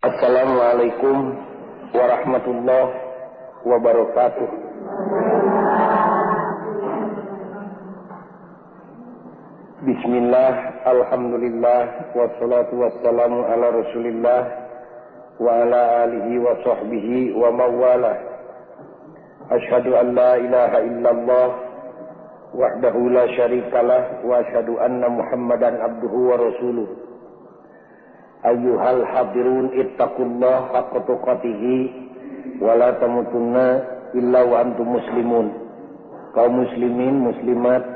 Assalamualaikum warahmatullahi wabarakatuh. Bismillah, alhamdulillah, wassalatu wassalamu ala rasulillah wa ala alihi wa sahbihi wa mawalah. Ashhadu an la ilaha illallah wahdahu la syarikalah wa ashhadu anna muhammadan abduhu wa rasuluh. Ayyuhal hadirun ittaqullah haqqa tuqatihi wa la tamutunna illa wa antum muslimun. Kaum muslimin muslimat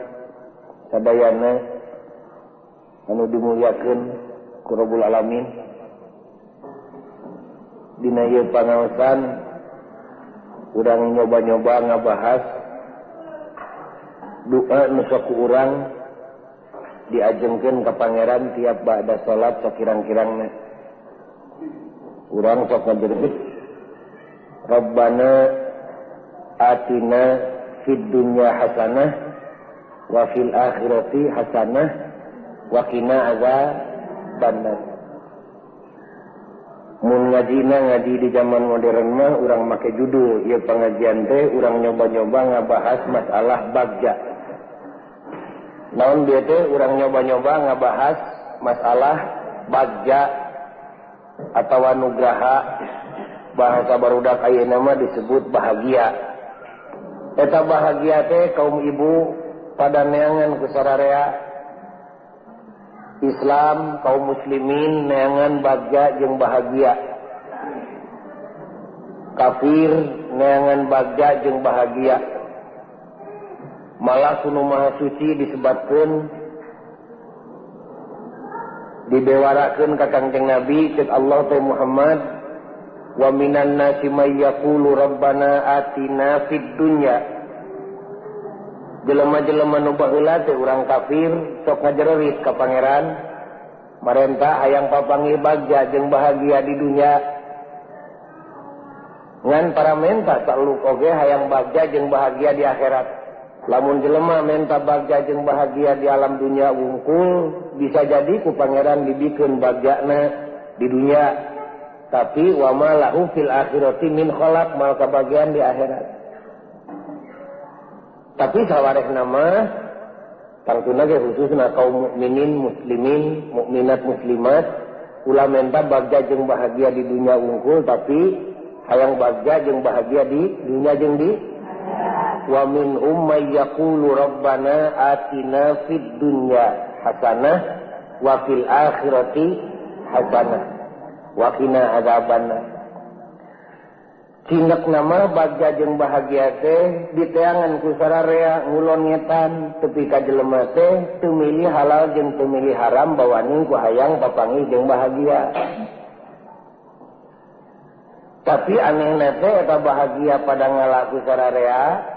sadayana anu dimuliakeun ku Rabbul Alamin, dina ieu pangaosan urang nyoba-nyoba ngabahas doa nu sok urang diajengkeun ka Pangeran tiap ba'da salat sakirang-kirangna. Urang sok ngajerit Rabbana atina fid dunya hasanah wa fil akhirati hasanah wa qina adzabannar. Mun ngaji di zaman modern mah urang make judul ieu pangajian teh urang nyoba-nyoba ngabahas masalah bagja. Naon dia teh urang nyoba-nyoba ngabahas masalah bagja atawa nugraha, bahasa barudak ayeuna mah disebut bahagia. Eta bahagia teh kaum ibu pada neangan ku sararea Islam, kaum muslimin neangan bagja jeung bahagia. Kafir neangan bagja jeung bahagia. Malah sunu maha suci disebutkeun dibewarakeun ka Kangjeng Nabi ceuk Allah teh Muhammad, wa minan nasi may yaqulu rabbana atina fid dunya. Jelema-jelema nu baheula teh urang kafir sok ngajererit ka Pangeran, marenta hayang papanggih bagja jeung bahagia di dunya. Ngan para menta saluk oge hayang bagja jeung bahagia di akhirat. Lamun jelema menta bagja jeung bahagia di alam dunia wungkul, bisa jadi ku Pangeran dibikeun bagjana di dunia, tapi wa ma lahu fil akhirati min khalaq, mal kabagian di akhirat. Tapi sawarehna mah tangtuna ge khususna kaum mukminin muslimin, mukminat muslimat, ulah menta bagja jeung bahagia di dunia wungkul, tapi hayang bagja jeung bahagia di dunia jeung di wa minhum may yaqulu rabbana atina fid dunya hasanah wa fil akhirati hasanah wa qina adzabannar. Cinek nama bagja jeung bahagia teh diteangan ku sararea ngulon ngetan tepi ka jelema teh teu milih halal jeung teu milih haram bawaning ku hayang papanggih jeung bahagia. Tapi anehna teh eta bahagia pada ngalaku sararea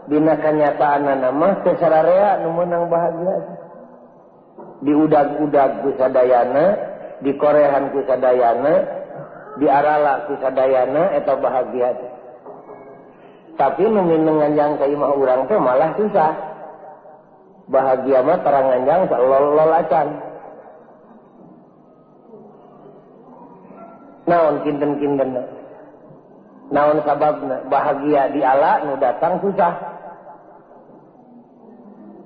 dina kanyataanna mah teu sararea nu meunang bahagia. Diudag-udag ku sadayana, dikorehan ku sadayana, diarala ku sadayana eta bahagia. Tapi nu nganjang ka imah urang teh malah susah. Bahagia mah tarang nganjang salol-lolacan. Naon kinten-kinten, naon sababna bahagia di ala nu datang susah.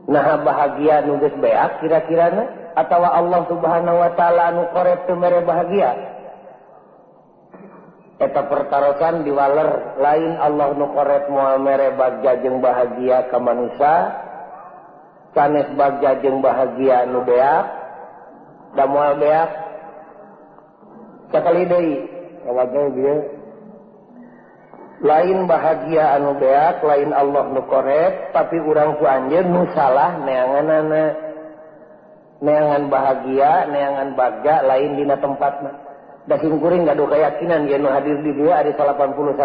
Nah bahagia nu geus beak kira-kirana atawa Allah Subhanahu wa taala nu korep teu mere bahagia. Eta pertarosan diwaler lain Allah nu korep moal mere bagja jeung bahagia ka manusia, sanes bagja jeung bahagia nu beak da moal beak sakali deui kawaga dia lain bahagia anu beak, lain Allah nu korek, tapi urang ku anjeun nu salah neanganana. Neangan bahagia, neangan bagja lain dina tempatna. Da singkuring gaduh keyakinan ye nu hadir di dieu ari 88%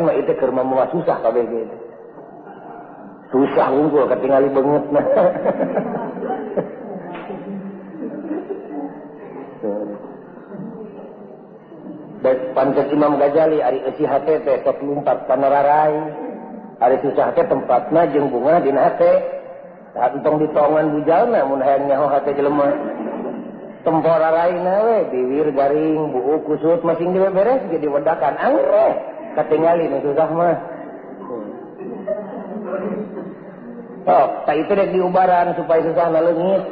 mah itu keur mah susah kabeh ge. Susah unggul katingali beungeutna. Pancet Imam Ghazali ari eusi hate teh sok lumpat panararai, ari susah teh tempatna jeung bunga dina hate. Tah entong ditongan bujalna mun hayang nyaho hate jelema. tempora lainna we bibir garing buuk kusut masing dia beres jadi wedakan angre katingali nu susah mah. Oh, tak itu dek diubaran supaya susah leungit.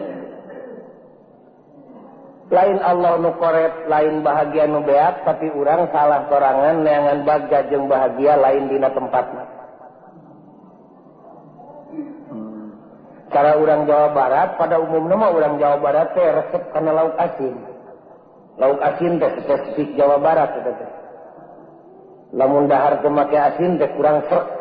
Lain Allah nu koret, lain bahagia nu beat, tapi urang salah sorangan neangan bagja jeung bahagia lain dina tempatna. Cara urang Jawa Barat, pada umumnya mah urang Jawa Barat teh resep kana lauk asin. Lauk asin teh spesifik Jawa Barat eta teh. Lamun dahar teu make asin teh kurang srek.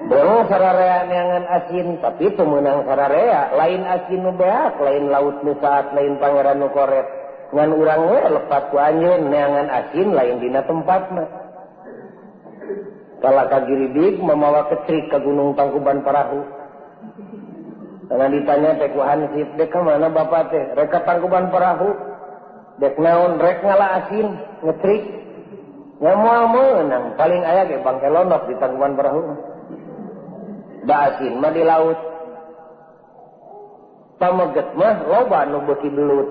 Belum sararea neangan asin, tapi teu meunang sararea, lain asin nu beak, lain laut nu saat, lain pangeran nu koret. Ngan urang we lepat ku anjeun neangan asin lain dina tempatna. Kala ka Giridig mamawa kecrik ka Gunung Tangkuban Parahu. Karena ditanya teh ku Hansip, dek ka mana bapak teh? Rek ka Tangkuban Parahu. Dek naon? Rek ngala asin, ngetrik. Nya moal meunang, paling aya ge bangke londok di Tangkuban Parahu. Da asin mah di laut. Pameget mah loba nu beuki belut.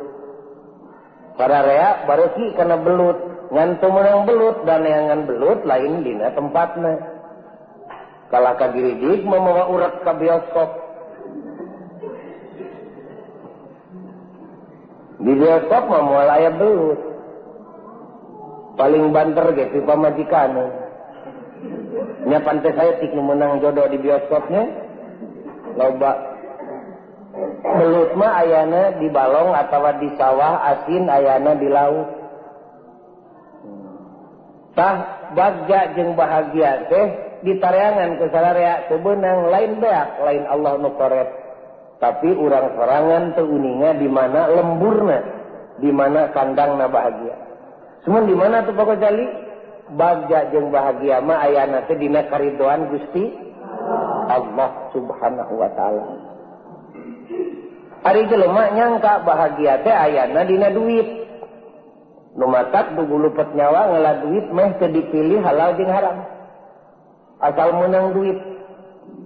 Sararea bareuki kana belut, ngan teu meunang belut dan neangan belut lain dina tempatna. Kala ka Giridig mamawa urek ka bioskop. Di bioskop mah moal aya belut. Paling banter ge ti pamajikanna. Nya pantes saya tik nu menang jodoh di bioskopnya loba belut mah ayana di balong atawa di sawah, asin ayana di laut. Tah bagja jeung bahagia teh ditareangan ke sararea teu beunang lain beak lain Allah nu koret, tapi urang sorangan teu uninga di mana lemburna, di mana kandangna bahagia. Cuman di mana tuh pokok jali bagja jeung bahagia mah ayana teh dina karidhoan Gusti Allah Subhanahu wa taala. Ari jelema nyangka bahagia teh ayana dina duit. Nu matak dugu lupet nyawa ngala duit meh teu dipilih halal jeung haram. Asal meunang duit.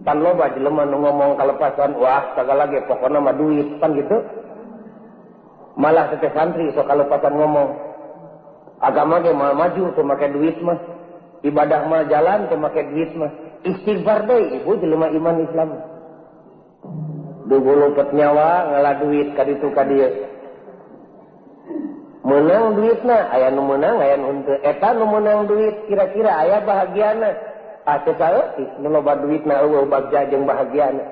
Pan loba jelema nu ngomong kalepasan, wah sagala ge pokona mah duit, pan gitu. Malah teh santri sok kalepasan ngomong. Agama ge mal maju teu make duit mah. Ibadah mah jalan teu make duit mah. Istighfar deui ibu jelema iman Islam. Dugu lupet nyawa ngala duit ka ditu ka dieu. Meunang duitna, aya nu meunang aya nu henteu. Eta nu meunang duit kira-kira aya bahagiana. Teu saeutik nu loba duitna eueuh bagja jeung bahagiana.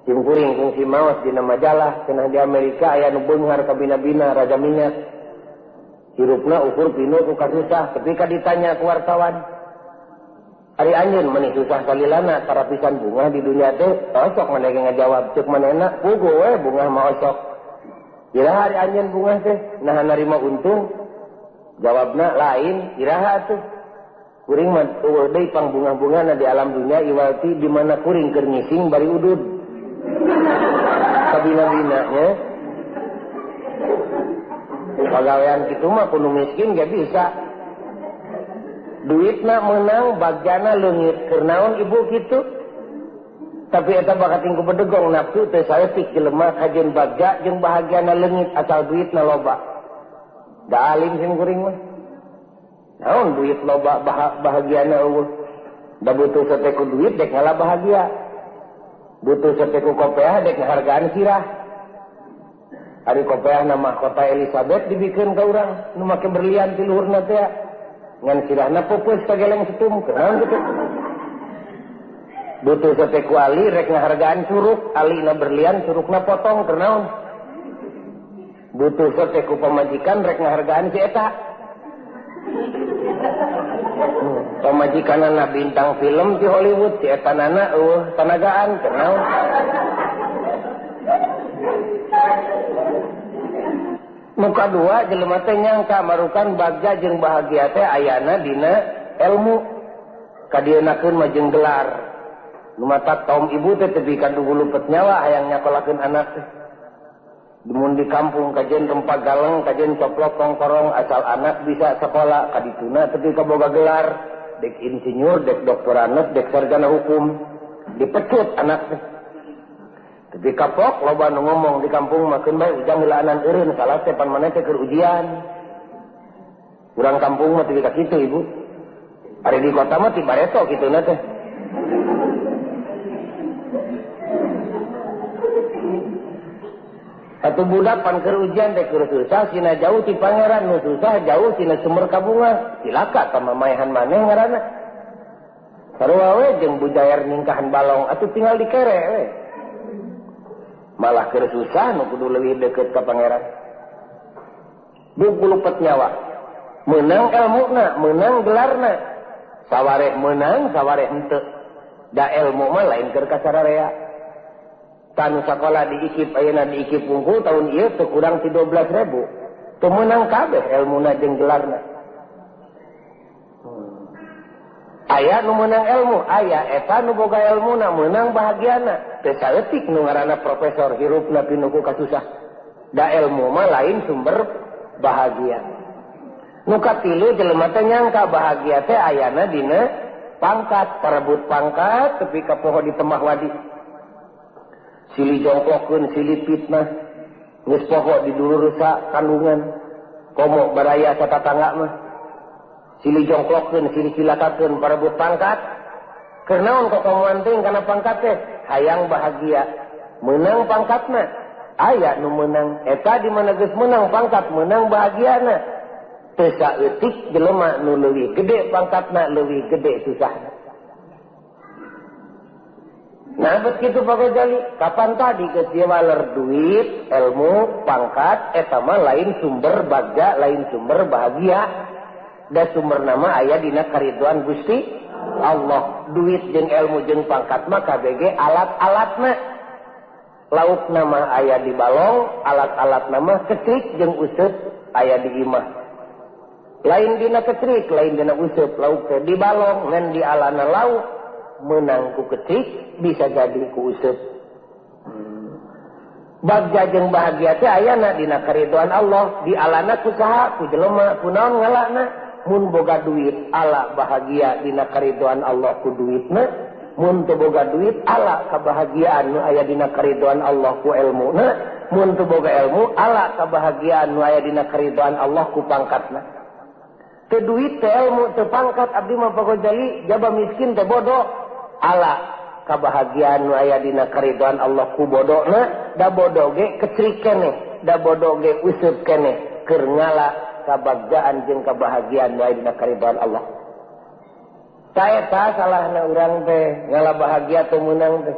Jeung kuring kungsi maos dina majalah cenah di Amerika aya nu beunghar ka bina-bina raja minyak. Hirupna ukur pinu ku kasusah ketika ditanya ku wartawan. Ari anjeun meuni susah salilana tarapisan bunga di dunia teh, sok maneh ngajawab ceuk manehna pugu we bunga mah osok. Iraha ari anjeun bunga teh naha narima untung? Jawabna lain, iraha atuh. Kuring mah eueuh deui pang bunga-bungana di alam dunia iwalti di mana kuring keur ngising bari udud. Kabina-bina nya. Pagawean kitu mah kudu miskin gak bisa. Duitna meunang bagjana leungit keur naon ibu kitu. Tapi eta bakating ku bedegong nafsu teh saeutik jelema kajeun bagja jeung bahagiana leungit asal duitna loba. Da alim sing kuring mah. Naon duit loba bahagiana eueuh. Da butuh sateku duit dek ngalah bahagia. Butuh sateku kopeah dek ngahargaan sirah. Ari kopeah na mahkota Elizabeth dibikeun ka urang nu make berlian ti luhurna teh ngan sirahna peupeus kageleng setum kenaon kitu. Butuh sateku ali rek ngahargaan curug, alina berlian curugna potong kenaon. Butuh sateku pamajikan rek ngahargaan si eta. Pamajikanana bintang film di Hollywood si eta nana tanagaan kenaon. Muka dua jelema teh nyangka marukan bagja jeung bahagia teh ayana dina ilmu. Kadienakeun mah jeung gelar. Nu matak kaum ibu teh teu kadugu lupet nyawa hayang nyakolakeun anak teh. Mun di kampung kajen rempak galeng, kajen coplok kongkorong asal anak bisa sekolah kadituna teu kaboga gelar, dek insinyur, dek doktoranes, dek sarjana hukum. Dipecut anak teh. Tapi kapok loba nu ngomong di kampung makeun bae ujang heulaanan eureun salah teh pan maneh teh keur ujian. Urang kampung mah teu kitu Ibu. Ari di kota mah ti bareto kituna teh. Atuh budak pan keur ujian teh keur susah cina jauh ti pangeran nu susah jauh cina sumber kabunga. Cilaka ka mamaehan maneh ngaranna. Sarua we jeung bujayer ningkahan balong atuh tinggal dikere we. Malah keur susah nu kudu leuwih deukeut ka pangeran. Bungku lupet nyawa. Meunang ilmuna, meunang gelarna. Sawareh meunang, sawareh henteu. Da ilmu mah lain keur kasararea. Tanu sakola diikip ayeuna diikip wungkul tahun ieu teu kurang ti 12.000. Teu meunang kabeh ilmuna jeung gelarna. Aya nu meunang ilmu, aya eta nu boga ilmuna meunang bahagiana. Teu saeutik nu ngaranna profesor hirupna pinuku kasusah. Da ilmu mah lain sumber bahagia. Nu katilu jelema teh nyangka bahagia teh ayana dina pangkat, parebut pangkat tepi ka poho di tembah wadi. Silih jongklokeun, silih fitnah, geus poho di dulur rusa kandungan, komo baraya sa tatangga mah. Silih jongklokeun, silih cilakakeun parebut pangkat. Keur naon kok kamuan teh kana pangkat teh? Hayang bahagia. Meunang pangkatna. Aya nu meunang, eta di mana geus meunang pangkat, meunang bahagiana. Teu saeutik jelema nu leuwih gede pangkatna, leuwih gede susahna. Nah begitu Pak Ghazali, kapan tadi geus ieu waler duit, ilmu, pangkat, eta mah lain sumber bagja, lain sumber bahagia. Da sumber nama aya dina kariduan Gusti Allah. Duit jeung ilmu jeung pangkat mah KBG alat-alatna. Lauk nama aya di balong, alat-alat nama kecrik jeung useup aya di imah. Lain dina kecrik, lain dina useup, lauk teh di balong, ngan di alana lauk, meunang ku kecrik, bisa jadi ku useup. Bagja jeung bahagia teh ayana dina kariduan Allah, di alana ku saha, ku jelema, ku naon ngalana, mun boga duit, ala bahagia dina kariduan Allah ku duitna, mun teu boga duit, ala kabahagiaan nu aya dina kariduan Allah ku ilmuna, mun teu boga ilmu, ala kabahagiaan nu aya dina kariduan Allah ku pangkatna. Teu duit, teu ilmu, teu pangkat, abdi mah Pak Ghazali, jaba miskin teu bodoh. Ala kabahagiaan nu aya dina kariduan Allah ku bodona, da bodoh ge kecrik keneh, da bodoh ge useup keneh, keur ngala kabagjaan jeung kabahagiaan nu aya dina kariduan Allah. Saeta salahna urang teh, ngala bahagia teu meunang teh.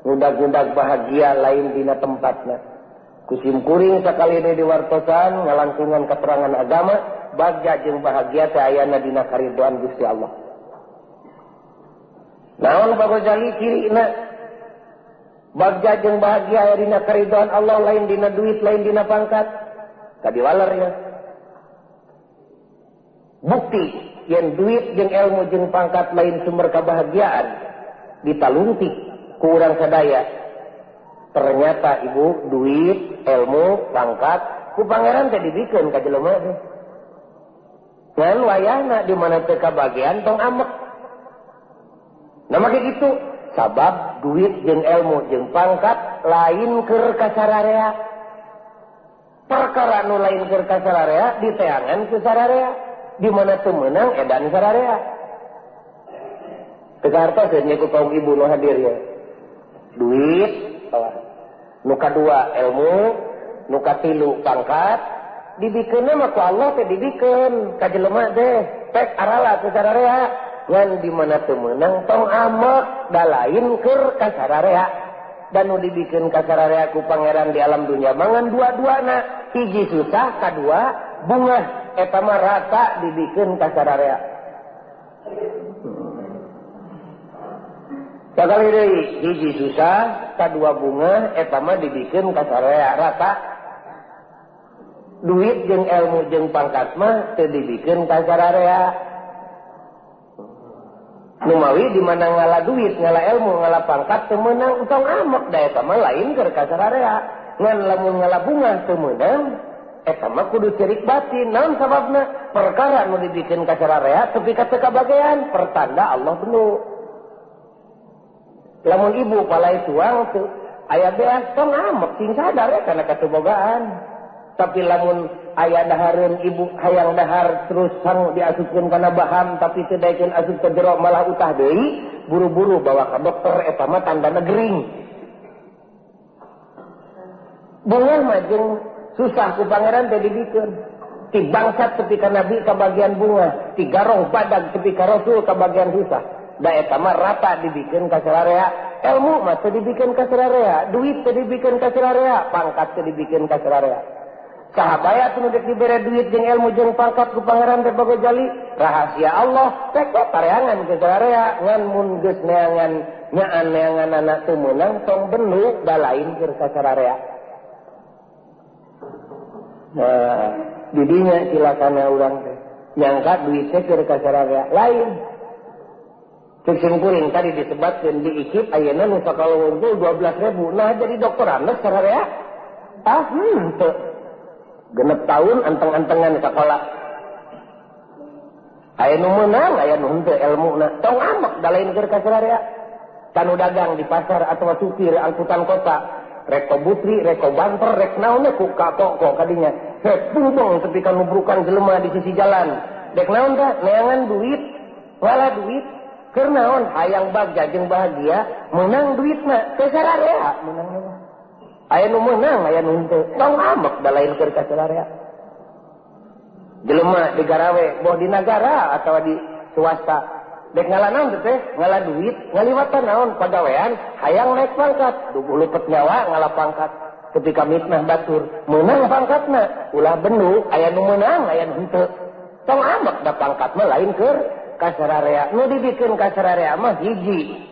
Ngudag-ngudag bahagia lain dina tempatna. Kusim kuring sakali di wartosan ngalangkungan keterangan agama, bagja jeung bahagia teh ayana dina kariduan Gusti Allah. Naon Pak Ghazali cirina? Bagja jeung bahagia aya dina kariduan Allah, lain dina duit, lain dina pangkat. Kadiwaler ya. Bukti yen duit jeung ilmu jeung pangkat lain sumber kebahagiaan ditalungti ku urang sadaya. Ternyata Ibu, duit, ilmu, pangkat, ku pangeran teh dibikeun ka jelema teh. Ngan wayahna di mana teu kabagian tong amek. Nah make kitu, sabab duit jeung ilmu jeung pangkat lain keur kasararea. Perkara nu lain keur kasararea diteangan ku sararea. Di mana teu meunang edan sararea. Teu kartoseun ku kaum ibu nu hadir ya. Duit, nu kadua ilmu, nu katilu pangkat, dibikeunna mah ku Allah teh dibikeun ka jelema teh pek arala ku sararea. Ngan di mana teu meunang tong amek, da lain keur ka sararea. Dan nu dibikeun ka sararea ku pangeran di alam dunia mangan dua-duana, hiji susah, kadua bungah, eta mah rata dibikeun ka sararea. Sakali deui hiji susah, kadua bunga, eta mah dibikeun ka sararea rata. Duit jeung ilmu jeung pangkat mah teu dibikeun ka sararea. Nu mawi di mana ngala duit, ngala ilmu, ngala pangkat teu meunang tong amek, da eta mah lain keur ka sararea. Ngan lamun ngala bunga teu meunang, eta mah kudu cerik batin. Naon sababna? Perkara nu dibikeun ka sararea tepi ka teu kabagean, pertanda Allah bener. Lamun ibu palai tuang aya beas tong amek sing sadar ya kana katubogaan. Tapi lamun aya dahareun ibu hayang dahar terus sang diasupkeun kana baham tapi teu daekeun asup ka jero malah utah deui, buru-buru bawa ka dokter eta mah tandana gering. Bunga mah jeung susah ku pangeran teh dibikeun. Ti bangsat tepi ka nabi ka bagian bunga, ti garong badag tepi ka rasul ka bagian susah. Da eta mah rata dibikeun ka sararea. Ilmu mah teu dibikeun ka sararea, duit teu dibikeun ka sararea, pangkat teu dibikeun ka sararea. Sahabaya teu dek dibere duit jeung ilmu jeung pangkat ku pangeran teh boga jali, rahasia Allah teh pareangan ke sararea ngan mun geus neangan nyaan neanganana teu meunang tong bendu balain keur ka sararea. Nah, didinya silakan urang teh nyangka duit teh keur ka sararea lain. Cek simkuring tadi disebutkeun di IKIP ayeuna nu sakalo unggul 12.000. Nah jadi doktoran teh sararea. Teu. Genep tahun anteng-antengan sakola. Aya nu meunang, aya nu henteu ilmuna. Tong amek da lain keur ka sararea. Kanu dagang di pasar atawa supir angkutan kota, rek butri, rek banter, rek naon ku ka toko kadinya. Heh, bumbung tepi ka nubrukan jelema di sisi jalan. Dek naon teh? Neangan duit, wala duit. Keur naon hayang bagja jeung bahagia, meunang duitna teu sararea meunang mah. Aya nu meunang, aya nu henteu. Tong amek da lain keur ka sararea. Jelema di garawe, boh di nagara atawa di swasta. Dek ngalah naon teh? Ngalah duit, ngaliwatan naon pagawean, hayang naik pangkat, dugu lupet nyawa ngalah pangkat. Ketika mitnah batur, meunang pangkatna, ulah bendu, aya nu meunang, aya nu henteu. Tong amek da pangkat mah lain keur ka sararea. Nu dibikeun ka sararea mah hiji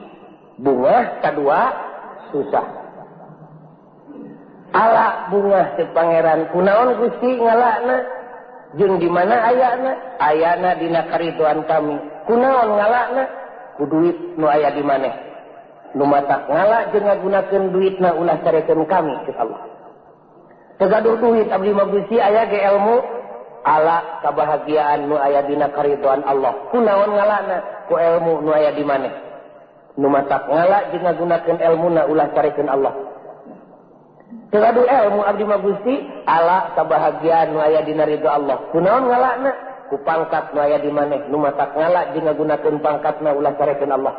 bunga, kadua susah. Ala bunga teh pangeran kunaon Gusti ngalana jeung di mana ayana? Ayana dina karidhoan kami. Kunaon ngalana? Ku duit nu aya di maneh. Nu matak ngala jeung ngagunakeun duitna ulah carekeun kami ke Allah. Tegaduh duit abdi mah Gusti aya ge ilmu. Ala kebahagiaan nu aya dina karidhoan Allah. Kunaon ngalana? Ku ilmu nu aya di maneh. Nu matak ngala jeung ngagunakeun ilmuna ulah carekeun Allah. Tegaduh ilmu abdi mah Gusti ala kebahagiaan nu aya dina ridho Allah. Kunaon ngalana? Ku pangkat nu aya di maneh. Nu matak ngala jeung ngagunakeun pangkatna ulah carekeun Allah.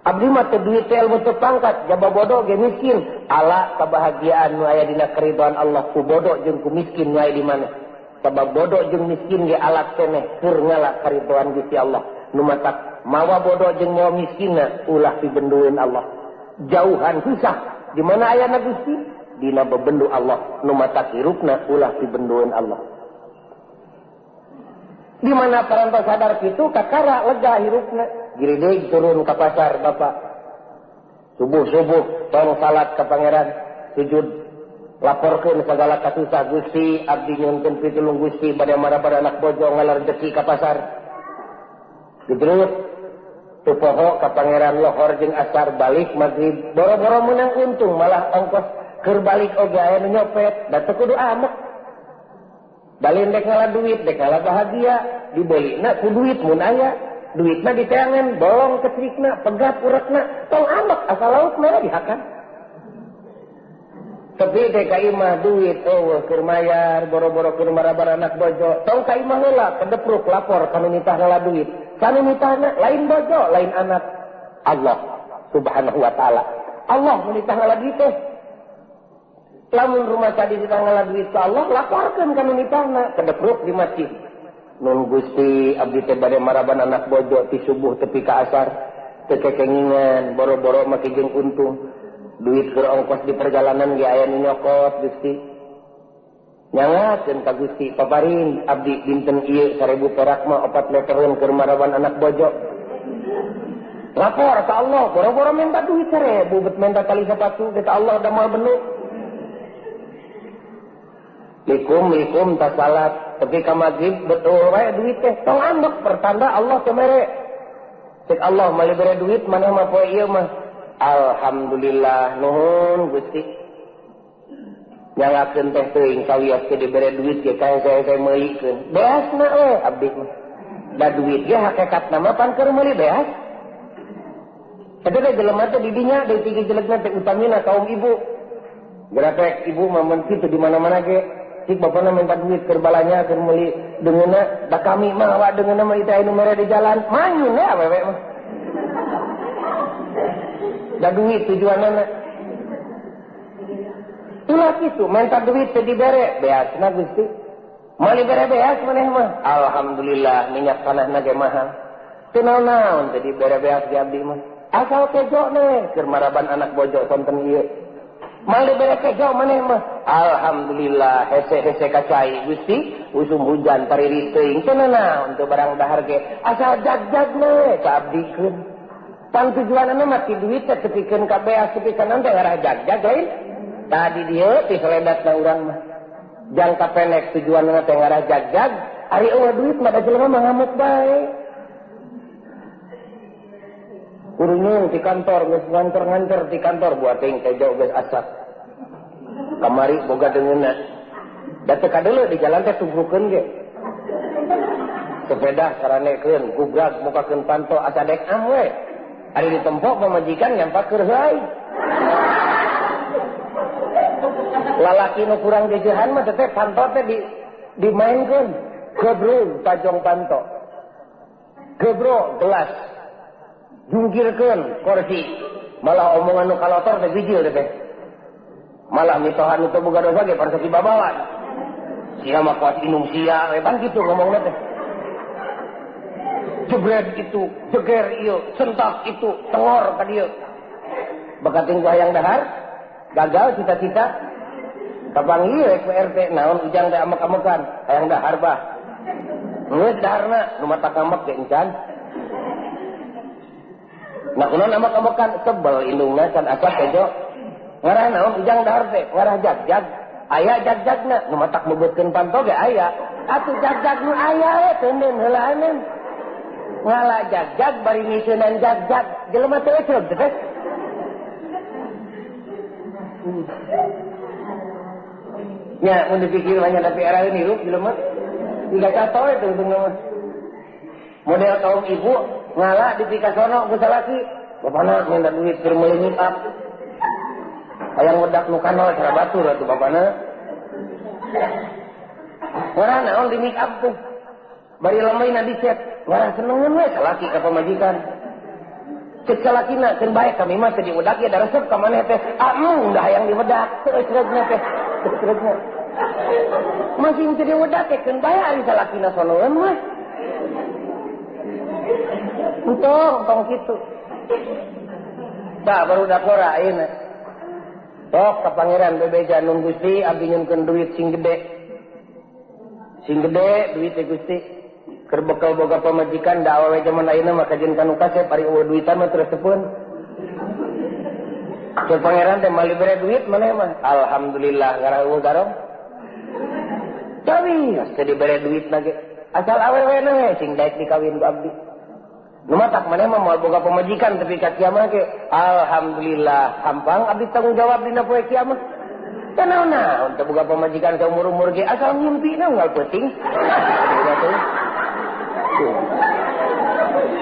Abdi mah teu duit teh ilmu teu pangkat, jaba bodoh ge miskin. Ala kebahagiaan nu aya dina karidhoan Allah ku bodoh jeung ku miskin nu aya di maneh. Sabab bodoh jeung miskin ge alat keneh keur ngala karidhoan Gusti Allah. Nu matak mawa bodoh jeung mawa miskinna ulah pibendueun Allah. Jauhan susah. Di mana ayana Gusti? Dina bebendu Allah. Nu matak hirupna ulah pibendueun Allah. Di mana parantos sadar kitu kakara lega hirupna. Girideg turun ke pasar bapak. Subuh-subuh tong salat ke pangeran. Sujud. Laporkeun segala kasusah Gusti. Abdi nyunkeun pitulung Gusti. Bade marabada anak bojo ngalar rezeki ke pasar. Didrut. Tupoho ke pangeran lohor jeung asar balik maghrib. Boro-boro menang untung. Malah ongkos keur balik oge aya nu nyopet. Da teu kudu amek. Balin dek ngalah duit. Dek ngalah bahagia. Dibelina ku duit mun aya. Duitna di tangan, bolong ke trikna, pegat urekna, tong amek asal lautna dihakan. Tapi DKI mah duit, keur mayar, boro-boro keur marabar anak bojo, tong ka imah heula, kedepruk lapor kanu nitah ngalah duit. Kanu nitahna lain bojo, lain anak. Allah Subhanahu wa taala. Allah menitah ngalah duit teh. Lamun rumah tadi ditah ngalah duit ka Allah, laporkeun kanu nitahna, kedepruk di masjid. Nun Gusti abdi teh bade maraban anak bojo ti subuh tepi ka asar teu kekengingan boro-boro make jeung untung duit keur ongkos di perjalanan ge aya nu nyokot Gusti nyangakeun ka Gusti paparin abdi dinten ieu 1000 perak mah 4 metereun keur maraban anak bojo lapor ka Allah boro-boro minta duit 1000 bet minta kali sapatu kita Allah da moal bener likum tak salat tapi ka maghrib betul wae duit teh tong amek pertanda Allah teu mere cek Allah mali bere duit maneh mah poe ieu mah alhamdulillah nuhun Gusti nyangakeun teh teuing sawios teh dibere duit ge kae saya meulikeun beasna abdi mah da duit ge hakikatna mah pan keur meuli beas Eta teh jelema teh di dinya deui tiga jelekna teh utamina kaum ibu. Gerak ibu mamen kitu di mana-mana ge. Cik bapana minta duit keur balanya keur meuli deungeuna, da kami mah awak deungeuna mah teh anu mere di jalan. Manyun we awewe mah. Da duit tujuanana. Ulah kitu, minta duit teh dibere, beasna Gusti. Mali bere beas maneh mah. Alhamdulillah minyak tanahna ge mahal. Teu naon-naon teh dibere beas di abdi mah. Asal kejo ne keur maraban anak bojo sonten ieu. Mali bere kejo maneh mah. Alhamdulillah hese-hese kacai Gusti, usum hujan pariri teuing teu naon teu barang dahar ge. Asal jag-jag ne ka abdikeun. Pan tujuanna mah ti duit teh tepikeun ka beas tepikeun teh ngarah jag-jag lain. Tadi dia ti seledatna urang mah. Jangka pendek tujuanna teh ngarah jag-jag, ari eueuh duit mah da jelema mah ngamuk bae. Kurunyung di kantor, geus ngancer-ngancer di kantor buat ting kejo geus asap. Kamari boga deungeunna. Da teu kadeuleu di jalan teh tunggukeun ge. Sepeda saranekeun, gubrak mukakeun panto asa dek am we. Ari ditempo pamajikan nyampakeun heui. Lalaki nu kurang jejehan mah teh panto teh dimainkeun. Gebro tajong panto. Gebro gelas. Jungkirkeun kursi. Malah omongan nu kalotor teh bijil teh. Malah mitohan itu boga dosa ge parsaki babawan. Sia mah kuat inung sia we pan kitu ngomongna teh. Jebret itu, jeger ieu, sentak itu, tengor ka dieu. Bakating ku hayang dahar, gagal cita-cita. Kapan ieu ku RT naon ujang teh amek-amekan, hayang dahar bah. Geus daharna nu mata kamek ge encan. Nah kunaon amek-amekan tebel indungna can asap kejo. Ngarah naon ujang dahar teh, ngarah jag-jag. Aya jag-jagna nu matak meubeutkeun panto ge aya. Atuh jag-jag nu aya we teuneun heulaaneun. Ngala jag-jag bari miseunan jag-jag. Jelema teh ceuk teh. Nya mun dipikir hanya tapi araheun hirup jelema. Tiga cato itu mah. Model kaum ibu ngala di pikasono ku salaki. Bapana minta duit keur meuli make up. Hayang wedak nu kanol cara batur atuh bapana. Ora naon di make up tuh. Bari lemahna dicet, ngarah senengeun we salaki ka pamajikan. Cek salakina keun bae kami mah teh diwedak ya da resep ka maneh teh. Da hayang diwedak teu sregna teh. Sregna. Masih teu diwedak teh keun bae ari salakina sonoeun mah. Entong kitu. Tah baru dakora ayeuna. Sok ka pangeran bebeja nun Gusti abdi nyunkeun duit sing gede. Sing gede duit teh Gusti. Keur bekal boga pamajikan da awewe zaman ayeuna mah kajen kanu kasep ari eueuh duitan mah terus teupeun. Ke pangeran teh mali bere duit maneh mah. Alhamdulillah ngarah eueuh garong. Tapi teh dibere duit lagi. Asal awewe na we sing daek dikawin ku abdi. Nu matak maneh mah moal boga pamajikan tapi ka kiamat ge alhamdulillah gampang abdi tanggung jawab dina poe kiamat. Tanaona untuk boga pamajikan ka umur-umur ge asal ngimpina unggal peuting.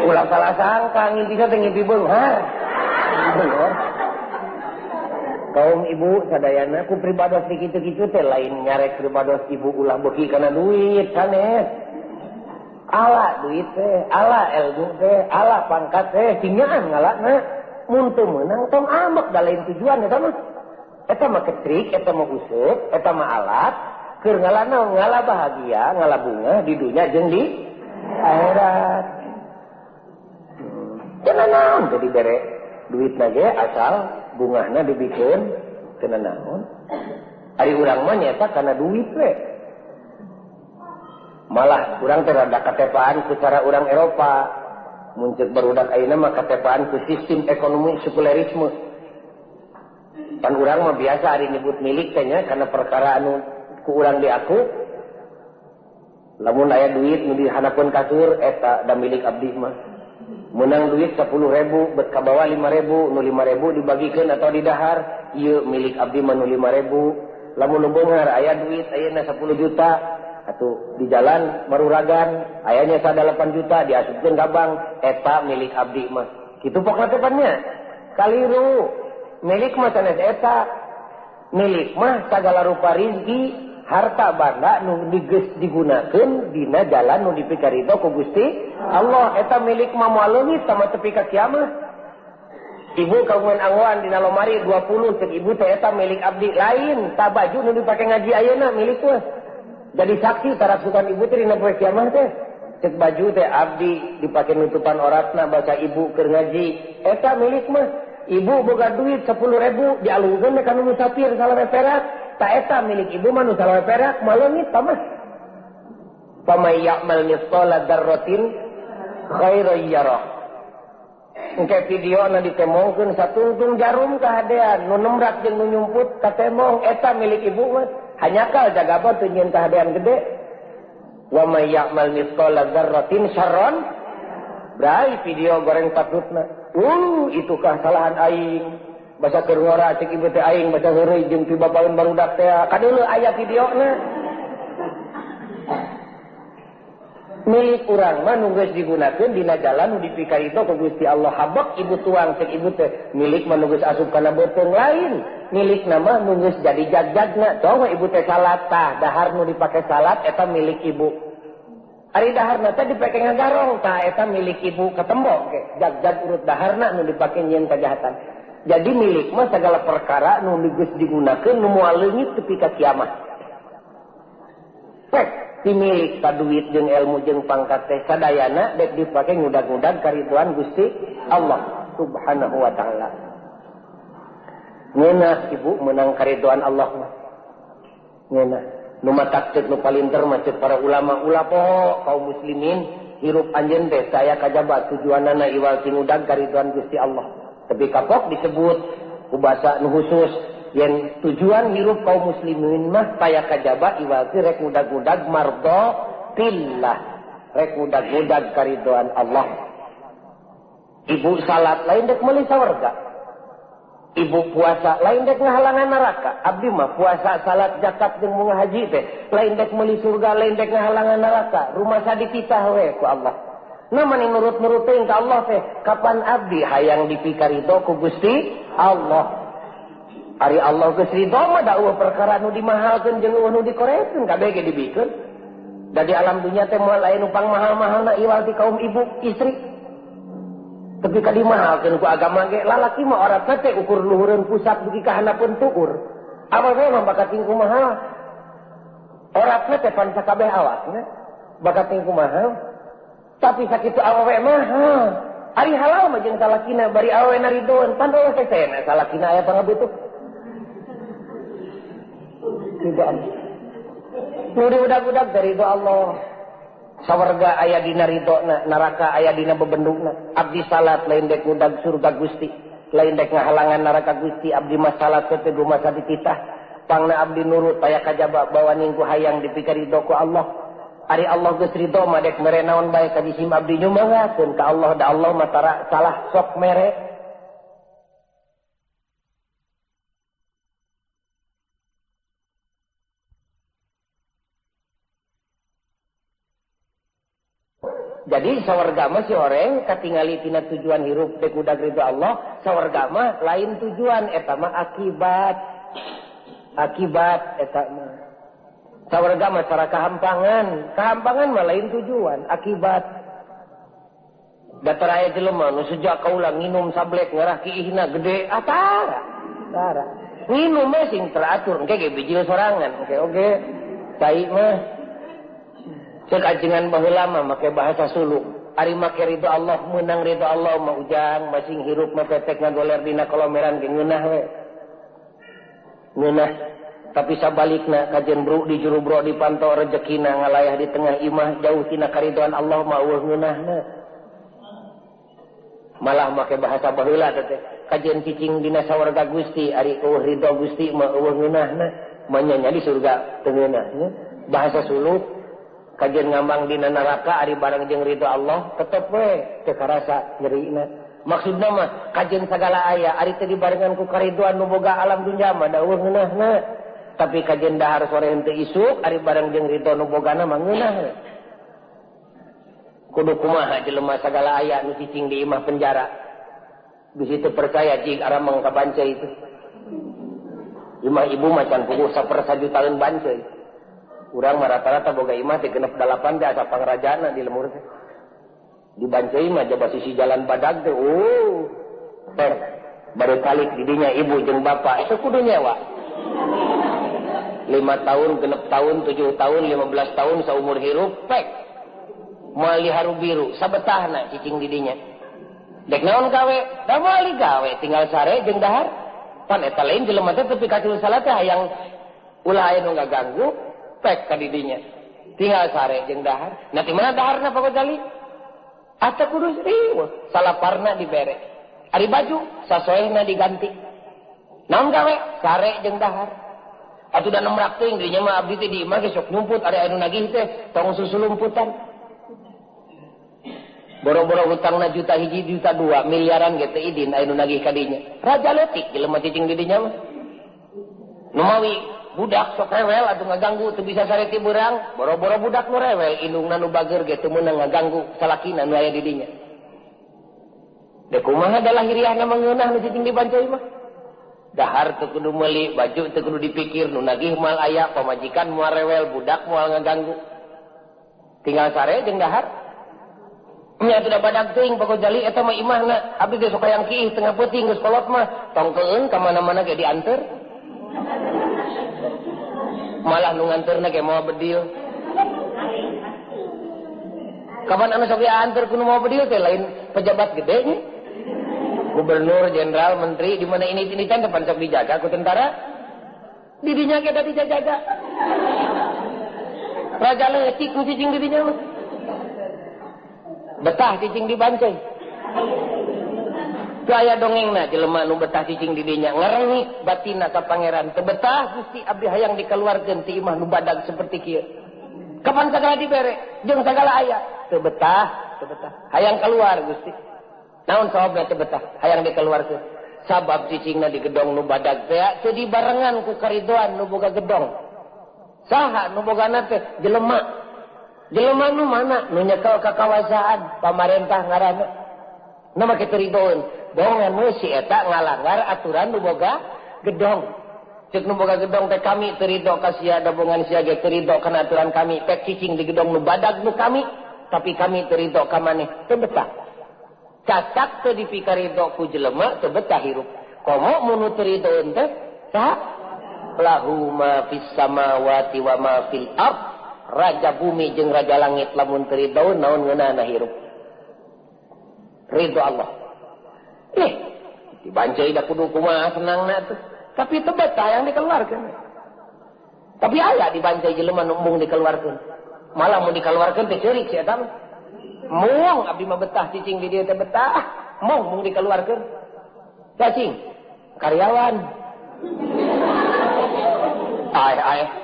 Ulah salah sangka ngimpi teh ngimpi beunghar. Bener. Kaum ibu sadayana ku pribados kitu-kitu teh lain nyarek pribados ibu ulah beuki kana duit sanes. Ala duit teh, ala ilmu teh, ala pangkat teh, singaan ngalana. Mun teu meunang tong ambek da lain tujuan eta mah. Eta mah ketrik, eta mah useup, eta mah alat keur ngalana ngala bahagia, ngala bunga di dunia jeung di akhirat. Cenah naon teh dibere duitna ge asal bungahna dibikeun cenah naon. Ari urang mah nyata kana duit we. Malah urang teh rada katepaan ku cara urang Eropa. Mun ceuk barudak ayeuna mah katepaan ku sistem ekonomi sekulerisme. Pan urang mah biasa ari nyebut milik teh nya kana perkara anu ku urang diaku. Lamun aya duit nu dihanapeun kasur eta da milik abdi mah. Menang duit 10.000 bet ka bawah 5.000, nu 5.000 dibagikeun atau didahar, ieu milik abdi mah nu 5.000. Lamun nu beunghar aya duit ayeuna 10 juta, atuh di jalan maruragan ayanya sada 8 juta diasupkeun ka bank, eta milik abdi mah. Kitu pokna tepannya. Kaliru. Milik mah sanes eta. Milik mah sagala rupa rizki, harta banda nu digeus digunakeun dina jalan nu dipikaridho ku Gusti Allah. Eta milik mah moal leungit sama tepi ka kiamat. Ibu kagungan anggoan dina lomari 20 cek ibu teh eta milik abdi lain. Ta baju nu dipake ngaji ayeuna milik mah. Jadi saksi tarasukan ibu teh dina poe kiamat teh. Cek baju teh abdi dipake nutupan oratna baca ibu keur ngaji. Eta milik mah. Ibu boga duit 10.000 dialungkeun ka nu musafir salawe perak. Ta eta milik ibu mah nu salawe perak maleungit ta mah. Pamay ya'mal mithqala dzarratin khairan yarah. Engke video na ditemongkeun satungtung jarum kahadean nu nemrak jeung nu nyumput katemong eta milik ibu mah. Hanyakal jagaba teu nyieun kahadean gede. Wa may ya'mal mithqala dzarratin syarran. Brai video goreng patutna. Itu kesalahan aing. Basa keur ngora cek ibu teh aing baca heureuy jeung ti bapaeun barudak teh. Kadeuleu aya videona. Milik urang mah nu geus digunakeun dina jalan nu dipikaridho ku Gusti Allah. Habak ibu tuang cek ibu teh milik mah nu geus asup kana beuteung lain. Milik mah nu geus jadi jag-jagna. Coba ibu teh salat tah dahar nu dipake salat eta milik ibu. Ari daharna teh dipake ngagarong tah eta milik ibu ketembok ge. Jag-jag urut daharna nu dipake nyieun kajahatan. Jadi milik mah segala perkara nu geus digunakeun nu moal leungit tepi ka kiamat. Pek ti milik ka duit jeung ilmu jeung pangkat teh sadayana dek dipake ngudag-ngudag karidhoan Gusti Allah Subhanahu wa taala. Ngeunah ibu menang karidhoan Allah mah. Ngeunah nu matak ceuk nu palinter mah ceuk para ulama poho kaum muslimin hirup anjeun teh saya kajaba tujuanna iwal tinudag karidhoan Gusti Allah. Tapi kapok disebut ku basa nu khusus yen tujuan hirup kaum muslimin mah paya kajaba iwal ti rek ngudag-ngudag mardho billah, rek ngudag-ngudag karidhoan Allah. Ibu salat lain dek meuli sawarga. Ibu puasa lain dek ngahalangan neraka. Abdi mah puasa, salat, zakat jeung munggah haji teh lain dek meuli surga, lain dek ngahalangan neraka. Rumah sadipitah we ku Allah. Namun nurut-nurut teuing ka Allah teh kapan abdi hayang dipikaridho ku Gusti Allah. Ari Allah geus ridho mah da eueuh perkara nu dimahalkeun jeung eueuh nu dikorekeun kabeh ge dibikeun. Da di alam dunya teh moal aya nu pangmahal-mahalna iwal ti kaum ibu istri. Tapi ka dimahalkeun ku agama ge lalaki mah oratna teh ukur luhureun pusat dugi ka hanapeun tuur. Awewe mah bakat tingku mahal. Oratna teh pan sakabeh awakna bakat tingku mahal. Tapi sakitu awewe mahal. Ari halal mah jeung salakina bari awewe naridhoan pan eueuh sesena salakina aya pangabutuh. Tidak. Nu diudag-udag dari ridho Allah. Sawarga aya dina ridona, neraka aya dina bebendungna. Abdi salat lain dek ngudag surga Gusti, lain dek ngahalangan neraka Gusti. Abdi mah salat teh kudu masa dititah. Pangna abdi nurut aya kajaba bawa ningku hayang dipikaridho ku Allah. Ari Allah geus ridho mah dek mere naon bae ka disim abdi nyumangakeun ka Allah da Allah mah tara salah sok mere. Jadi sawarga mah si oreng katingali tina tujuan hirup dek udag ridho Allah, sawarga mah lain tujuan eta mah akibat. Akibat eta mah. Sawarga mah cara kahampangan, kahampangan mah lain tujuan, akibat. Datar aya jelema nu sejak kaula nginum sablek ngarah kiihna gede atara. Tara. Nginum mah sing teratur, engke ge bijil sorangan, oke. Tai mah cek ajengan baheula mah make bahasa suluk. Ari make ridho Allah meunang ridho Allah mah ujang masing hirup mah petek ngagoler dina kolomeran ge ngeunah we. Ngeunah. Tapi sabalikna kajen bro di juru bro dipantau rezekina ngalayah di tengah imah jauh tina karidhoan Allah mah eueuh ngeunahna. Malah make bahasa baheula teh kajen cicing dina sawarga Gusti ari eueuh ridho Gusti mah eueuh ngeunahna. Manya di surga teu ngeunahnya. Bahasa suluk kajian ngambang dina neraka ari bareng jeung ridho Allah tetep we teu karasa nyerina. Maksudna mah kajian sagala aya ari teh dibarengan ku karidhoan nu boga alam dunya mah da eueuh ngeunahna. Tapi kajian dahar sore henteu isuk ari bareng jeung ridho nu bogana mah ngeunah. Kudu kumaha jelema sagala aya nu cicing di imah penjara. Di situ percaya jing aramang ka bancai itu. Imah ibu macan pukul 1/1 jutaan bancai. Urang mah rata-rata boga imah teh genep 8 teh asa pangrajana di lemur teh. Di bancai mah jaba sisi jalan badag teh. Teh baru kali didinya ibu jeung bapak itu kudu nyewa. 5 tahun, genep tahun, 7 tahun, 15 tahun saumur hirup pek. Mali haru biru sabetahna cicing didinya. Dek naon gawe? Da mali gawe tinggal sare jeung dahar. Pan eta lain jelema teh tepi ka salat teh hayang ulah aya nu ganggu pek ka didinya. Tinggal sare jeung dahar. Nah di mana daharna Pak Ghazali? Ata kudu riweuh, salaparna dibere. Ari baju sasoehna diganti. Naon gawe? Sare jeung dahar. Atuh da nemrak teuing dinya mah abdi teh di imah ge sok nyumput ari anu nagih teh tong susulumputan. Boro-boro hutangna juta hiji juta 2 miliaran gitu idin anu nagih kadinya. Raja leutik jelema cicing didinya mah. Nu mawi budak sok rewel atuh ngaganggu teu bisa sare ti beurang, boro-boro budak nu rewel indungna nu bager ge teu meunang ngaganggu salakina nu aya di dinya. Da kumaha da lahiriahna mangeunah nu cicing dibancai mah. Dahar teu kudu meuli, baju teu kudu dipikir, nu nagih moal aya, pamajikan moal rewel, budak moal ngaganggu. Tinggal sare jeung dahar. Nya teu da badag teuing Pak Ghazali eta mah imahna abdi teh sok hayang kiih tengah peuting geus kolot mah tongkeun ka mana-mana ge dianter. Malah nu nganterna ge moal bedil. Kapan anu sok dianter ku nu moal bedil teh lain pejabat gede nya. Gubernur, jenderal, menteri di mana ini teh depan sok dijaga ku tentara. Didinya ge da dijaga. Raja leutik ku cicing didinya mah. Betah cicing dibancai. Teu aya dongengna jelema nu betah cicing didinya ngarengik batina ka pangeran. Teu betah Gusti abdi hayang dikeluarkeun ti imah nu badag saperti kieu. Kapan sagala dibere jeung sagala aya? Teu betah, teu betah. Hayang keluar Gusti. Naon sababna teu betah? Hayang dikeluarkeun. Sabab cicingna di gedong nu badag teh teu dibarengan ku karidoan nu boga gedong. Saha nu bogana teh jelema. Jelema nu mana nu nyekel kakawasan pamarentah ngaranna nu make teridoeun dongan meusi eta ngalanggar aturan nu boga gedong ceuk nu boga gedong teh kami terido ka sia dabongan sia ge terido kana aturan kami pek cicing di gedong nu badag nu kami tapi kami terido ka maneh teu betah cacak teu dipikarido ku jelema teu betah hirup komo mun teridoeun teh saha lahu ma fis samawati wa ma fil ardh Raja bumi jeung raja langit lamun teu ridho naon ngeunana hirup. Ridho Allah. Dibancai da kudu kumaha senangna tuh. Tapi teu betah yang dikeluarkeun. Tapi aya dibancai jelema nu embung dikeluarkeun. Malah mun dikeluarkeun teh ceurik si eta mah. Mung abdi mah betah cicing di dieu teh betah. Mung dikeluarkeun. Cacing karyawan.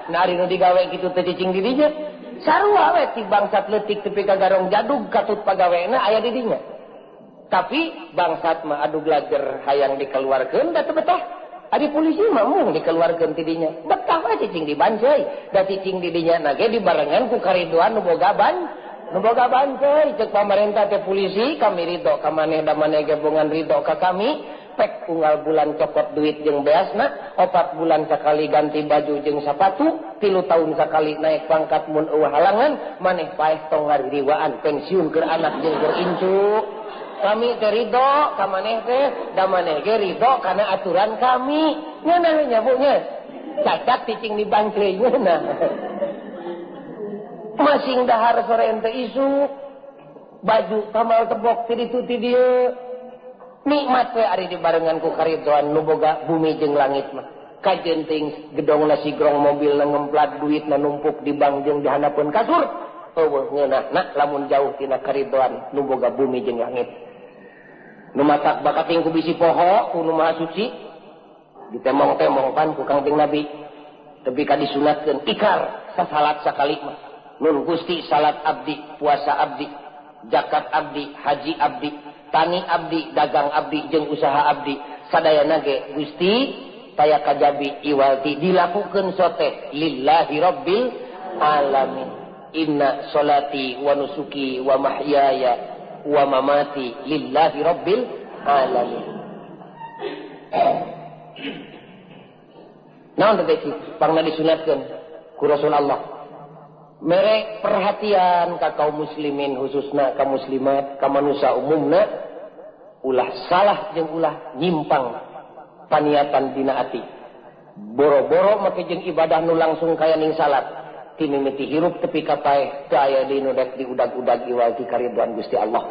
Nari nu digawe kitu teh cicing di dinya. Sarua we ti bangsat leutik tepi ka garong jadug katut pagawena aya di dinya. Tapi bangsat mah adu glager hayang dikeluarkeun da teu betah. Adi polisi mah mung dikeluarkeun ti dinya. Betah we cicing dibancai. Da cicing di dinya na ge dibarengan ku karidoan nu boga bancai. Ceuk pamarentah teh polisi kami ridho ka maneh da maneh ge bongan ridho ka kami. Pek unggal bulan copot duit jeung beasna 4 bulan sekali ganti baju jeung sapatu 3 tahun sekali naik pangkat mun eueuh halangan maneh paeh tong ngariwaan pensiun keur anak jeung keur incu kami teh ridho ka maneh teh da maneh ge ridho kana aturan kami ngeunah nya Bu nya cacat cicing dibancai ngeunah masing dahar sore ente isu baju kamal tebok ti ditu ti dieu nikmat we ari dibarengan ku karidoan nu boga bumi jeung langit mah kajenting gedongna sigrong mobilna ngemplat duitna numpuk di bank jeung di handapeun kasur eueuh ngeunahna lamun jauh tina karidoan nu boga bumi jeung langit nu matak bakating ku bisi poho ku nu maha suci ditemong-temongpan ku Kangjeng Nabi tepi ka disunatkeun ikar sasalat sakali mah nun Gusti salat abdi puasa abdi zakat abdi haji abdi tani abdi, dagang abdi, jeung usaha abdi. Sadayana ge Gusti taya kajabi iwalti dilakukeun soteh lillahi rabbil alamin. Inna sholati wa nusuki wa mahyaya wa mamati lillahi rabbil alamin. Naon teh pangna disunatkeun ku Rasulullah. Mere perhatian ka kaum muslimin khususna ka muslimat ka manusia umumna ulah salah jeung ulah nyimpang paniatan dina ati. Boro-boro make jeung ibadah nu langsung kaya ning salat ti mimiti hirup tepi ka paeh teu aya di nu dek diudag-udag iwal ti kariduan Gusti Allah.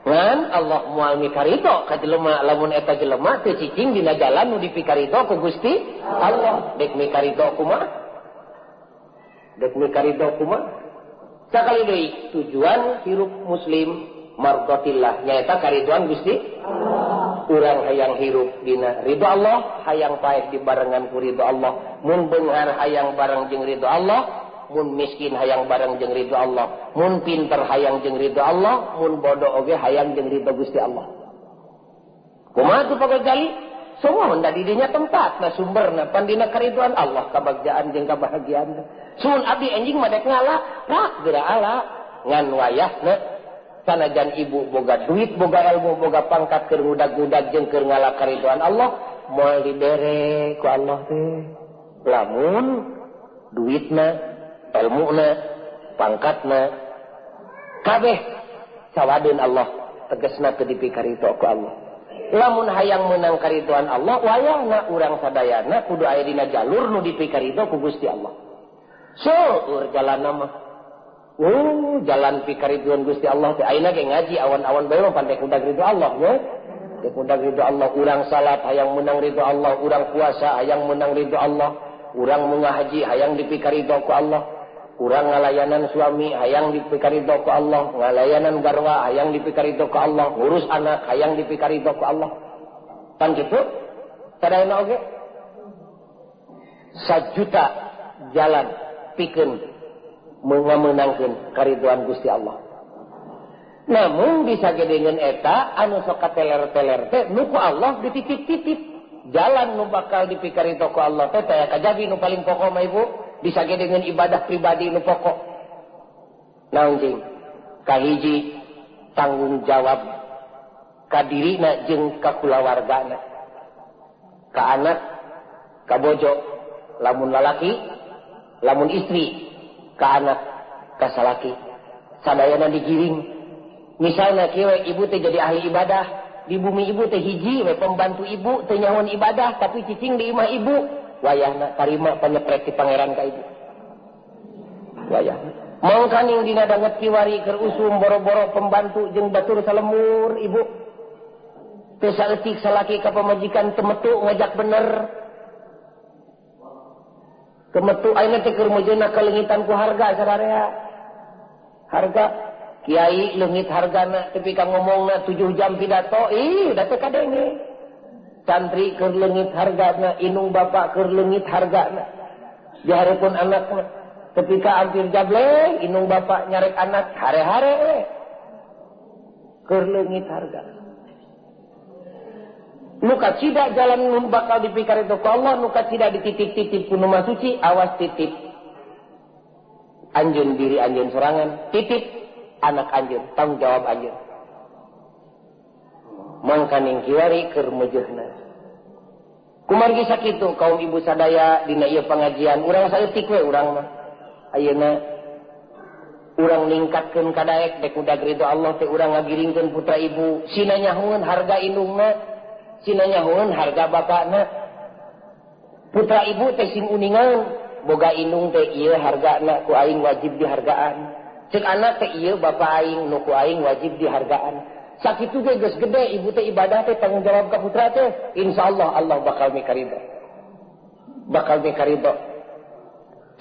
Ngan Allah moal mikarido ka jelema lamun eta jelema teu cicing dina jalan nu dipikarido ku Gusti Allah. Dek mikarido kumaha? Dek mikarido kumaha? Sakali deui tujuan hirup muslim mardotillah nyaeta kariduan Gusti Allah. Urang hayang hirup dina ridho Allah, hayang paeh dibarengan ku ridho Allah. Mun beunghar hayang bareng jeung ridho Allah, mun miskin hayang bareng jeung ridho Allah, mun pinter hayang jeung ridho Allah, mun bodoh oge hayang jeung ridho Gusti Allah. Kumaha tu pagali? Semua hendak didinya tempat, nah sumberna pandina kariduan Allah, kabagjaan jeung kabahagiaan. Sun abdi anjing mah dek ngalah, rak geura ala ngan wayahna sanajan ibu boga duit, boga ilmu, boga pangkat keur ngudag-ngudag jeung keur ngalah kariduan Allah, moal dibere ku Allah teh. Lamun duitna, ilmuna, pangkatna kabeh sawadeun Allah, tegasna teu dipikaridho ku Allah. Lamun hayang menang kariduan Allah, wayahna urang sadayana kudu aya dina jalur nu dipikaridho ku Gusti Allah. Seueur jalanna mah. Jalan pikariduan Gusti Allah teh ayeuna ge ngaji awan-awan bae mah pandai kudag ridho Allah nya. Teh kudag ridho Allah, urang salat hayang menang ridho Allah, urang puasa hayang menang ridho Allah, urang munggah haji hayang dipikaridho ku Allah. Urang ngalayanan suami hayang dipikaridho ku Allah, ngalayanan garwa hayang dipikaridho ku Allah, ngurus anak hayang dipikaridho ku Allah. Pan kitu? Sadayana oge. 1 juta jalan pikeun menangkeun kariduan Gusti Allah. Namun bisa gedengeun eta anu sok kateler-teler teh nu ku Allah dititip-titip. Jalan nu bakal dipikaridho ku Allah teh taya kajabi nu paling pokok mah Ibu. Bisa ge dengan ibadah pribadi nu pokok. Naon cing? Kahiji tanggung jawab ka dirina jeung ka kulawargana. Ka anak, ka bojo, lamun lalaki, lamun istri, ka anak, ka salaki. Sadayana digiring. Misalna kieu ibu teh jadi ahli ibadah, di bumi ibu teh hiji we pembantu ibu teh nyahoan ibadah tapi cicing di imah ibu. Wayahna tarima panyeprek ti pangeran ka ibu. Wayahna. Mangkaning dina danget kiwari keur usum boro-boro pembantu jeung batur salemur ibu. Teu saeutik salaki ka pamajikan temetu ngajak bener. Kemetu ayeuna teh keur mejeuna kalengitan ku harga sadarea. Harga kiai leungit hargana tepi ka ngomongna 7 jam pidato, da teu kadenge. Santri keur leungit hargana, inung bapak keur leungit hargana. Dihareupeun anakna, ketika hampir jable, inung bapak nyarek anak hare-hare keur leungit hargana. Nu kacida jalan nu bakal dipikaridho ku Allah, nu kacida dititip-titip ku nu suci, awas titip. Anjeun diri anjeun sorangan, titip anak anjeun, tanggung jawab anjeun. Mangkaning kiwari keur mejehna. Kumargi sakitu kaum ibu sadaya dina ieu pangajian urang saeutik we urang mah. Ayeuna urang ningkatkeun ka daek dek udag ridho Allah teh urang ngagiringkeun putra ibu, sina nyahoeun harga indungna, sina nyahoeun harga bapakna. Putra ibu teh sing uningan boga indung teh ieu hargana ku aing wajib dihargaan. Ceuk anak teh ieu bapak aing nu ku aing wajib dihargaan. Sakitu ge geus gede ibu teh ibadah teh tanggung jawab ka putra teh, insyaallah Allah bakal mikaridho. Bakal mikaridho.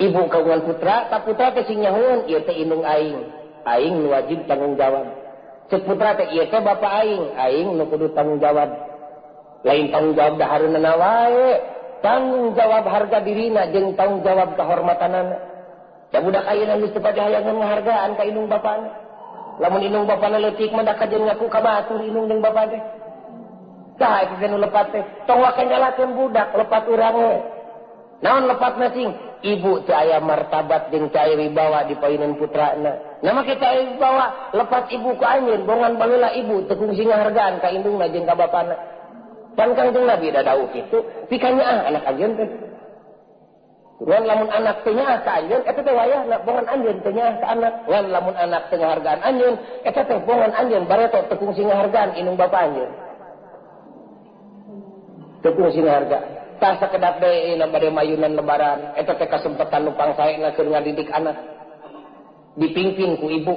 Ibu kagungan putra, tak putra teh sing nyahoeun ieu teh indung aing. Aing nu wajib tanggung jawab. Ceuk putra teh ieu teh bapak aing nu kudu tanggung jawab. Lain tanggung jawab dahareunana wae. Tanggung jawab harga dirina jeung tanggung jawab kahormatanana. Da budak ayeuna geus teu pati hayangan ngahargaan ka indung bapana. Lamun indung bapana leutik mah da kajen ngaku ka batur indung jeung bapa teh. Tah eta teh nu lepat teh. Tong wake nyalakeun budak lepat urang we. Naon lepatna cing? Ibu teu aya martabat jeung teu aya wibawa di paeunan putrana. Na make teu aya wibawa lepat ibu ku anjeun bongan baheula ibu teu kungsi ngahargaan ka indungna jeung ka bapana. Pan Kangjeng Nabi da dawuh kitu, pikanya anak anjeun teh. Ngan lamun anak teh nyaah ka anjeun, eta teh wayahna bongan anjeun teh nyaah ka anak. Ngan lamun anak teh ngahargaan anjeun, eta teh bongan anjeun bareto teu kungsi ngahargaan inung bapa anjeun. Teu kungsi ngahargaan. Tah sakedap deui na bade mayunan lebaran, eta teh kasempetan nu pangsaena keur ngadidik anak. Dipingpin ku ibu.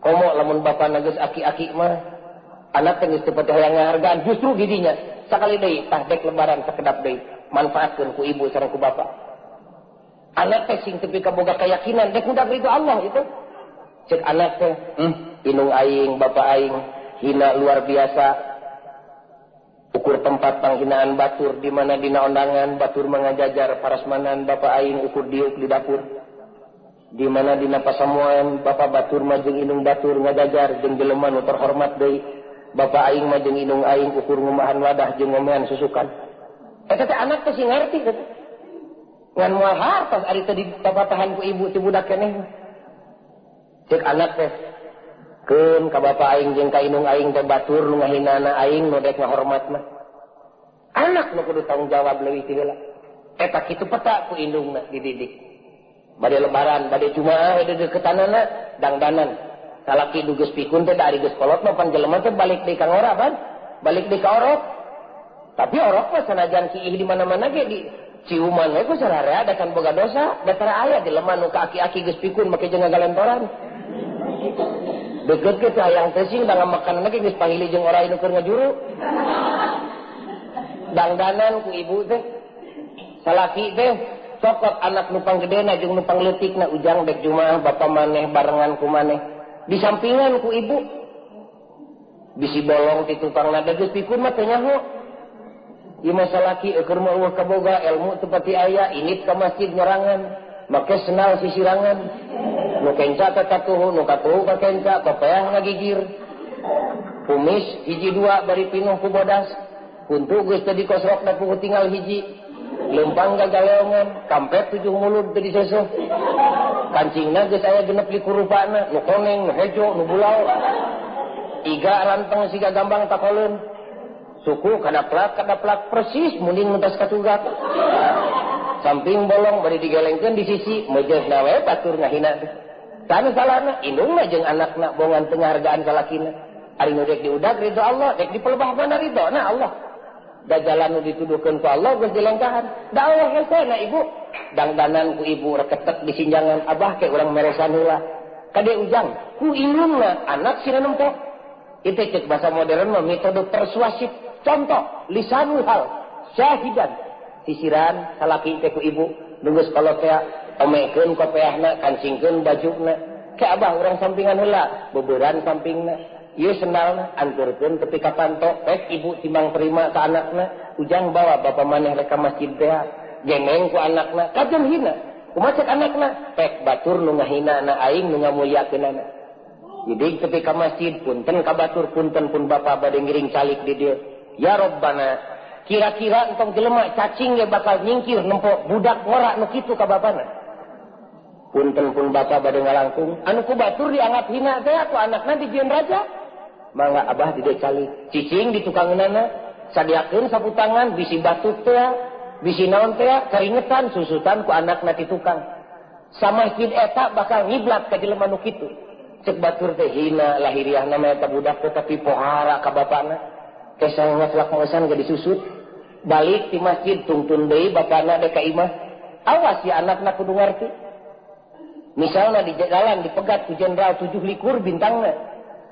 Komo lamun bapana geus aki-aki mah, anak teh geus teu pati hayang ngahargaan, justru di dinya. Sakali deui tah dek lebaran sakedap deui, manfaatkeun ku ibu sareng ku bapa. Anak teh sing teu kaboga keyakinan dek udah ridho Allah itu. Cek anak teh, inung aing, bapa aing hina luar biasa. Ukur tempat panghinaan batur di mana dina ondangan batur mengajajar parasmanan bapa aing ukur diuk di dapur. Di mana dina pasamuan bapa batur mah jeung inung batur ngajajar jeung jelema nu terhormat deui. Bapa aing mah jeung inung aing ukur ngumahan wadah jeung ngomean susukan. Eta teh anak teh sing ngarti teh. Ngan moal hartos ari teh dipapatahan ku ibu ti budak keneh. Cek anak teh keun ka bapa aing jeung ka inung aing teh batur nu ngahinana aing nu dek ngahormat mah. Anak nu kudu tanggung jawab leuwih ti heula. Eta kitu peta ku indungna dididik. Bade lebaran, bade jumaah ede deketanana dangdanan. Salaki du geus pikun teh da ari geus kolot mah pan jelema teh balik deui ka ngora ban. Balik deui ka orok. Tapi orok mah sanajan kiih di mana-mana ge di ciuman we ku sararea da kan boga dosa, da tara aya jelema nu ka aki-aki geus pikun make jeung ngagalentoran. Deket ke hayang teh sing da ngamakan lagi geus panggili jeung ora inu keur ngajuru. Dangdanan ku ibu teh. Salaki teh cokot anak nu panggedena jeung nu pangleutikna ujang dek jumaah bapa maneh barengan ku maneh. Di sampingan ku ibu. Bisi bolong ti tukangna da geus pikun mah teu nyaho. Ieu mah salaki keur mah eueuh kaboga ilmu teu pati aya init ka masjid nyorangan. Make senal sisirangan. Nu kenca tatatuhu, nu katuhu ka kenca, kopeah ngagigir. Kumis hiji dua bari pinuh ku bodas. Kuntu geus teu dikosrok da ku tinggal hiji. Lempang gagaleongan, kampret 7 mulut teu diseusuh. Kancingna geus aya 6 rupana, nu koneng, nu hejo, nu bulau. Iga ranteng siga gambang takoleun. Suku kadaplak persis munding mentas katugat. Samping bolong bari digelengkeun di sisi mejeusna we batur ngahina teh. Tanu salahna indungna jeung anakna bongan teu ngahargaan salakina. Ari nu dek diudag ridho Allah, dek dipelebah mana ridona Allah. Da jalan nu dituduhkeun ku Allah geus dilengkahan. Da Allah hesena ibu. Dangdanan ku ibu reketek di sinjangan abah ke urang meresan heula. Kade ujang ku indungna anak sina nempok. Itu cek bahasa modern mah metode persuasif. Contoh lisanul hal syahidan sisiran salaki teh ku ibu nunggus kalau teh omekeun kopeahna kancingkeun bajuna ke abah urang sampingan heula beuberan sampingna ieu sendalna anturkeun tepi ka panto pek ibu timbang terima ka anakna ujang bawa bapa maneh rek ka masjid teh geneng ku anakna kajem hina kumaha cek anakna pek batur nu ngahina aing nu ngamuliakeunana jadi tepi ka masjid punten ka batur punten pun bapa bade ngiring calik di dieu. Ya Rabbana, kira-kira entong jelema cacing ge bakal nyingkir nempok budak ngora nu kitu ka bapana. Punten pun bapa bade ngalangkung, anu ku batur dianggap hina teh ku anakna dijieun raja. Mangga abah di cali, cicing di tukangeunana, sadiakeun saputangan bisi batuk teh, bisi naon teh, keringetan susutan ku anakna ti tukang. Samasjid eta bakal ngiblat ka jelema nu kitu. Cek batur teh hina lahiriahna mah eta budak teh tapi pohara ka bapana. Kesang ngaslak ngosan gak disusut balik di masjid tungtun deui bapana dek ka imah awas ya anakna kudu ngarti misalna di jalan dipegat ku jenderal 7 likur bintangna